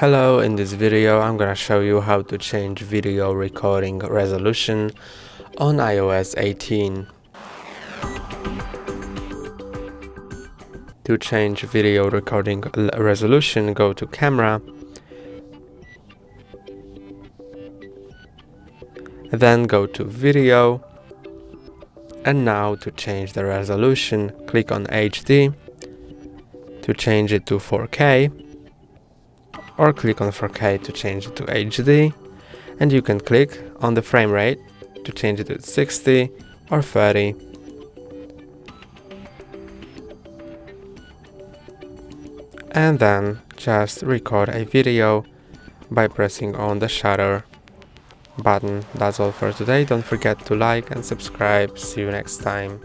Hello, in this video I'm gonna show you how to change video recording resolution on iOS 18. To change video recording resolution, go to Camera, then go to Video, and now to change the resolution, click on HD, to change it to 4K, or click on 4K to change it to HD, and you can click on the frame rate to change it to 60 or 30. And then just record a video by pressing on the shutter button. That's all for today. Don't forget to like and subscribe. See you next time.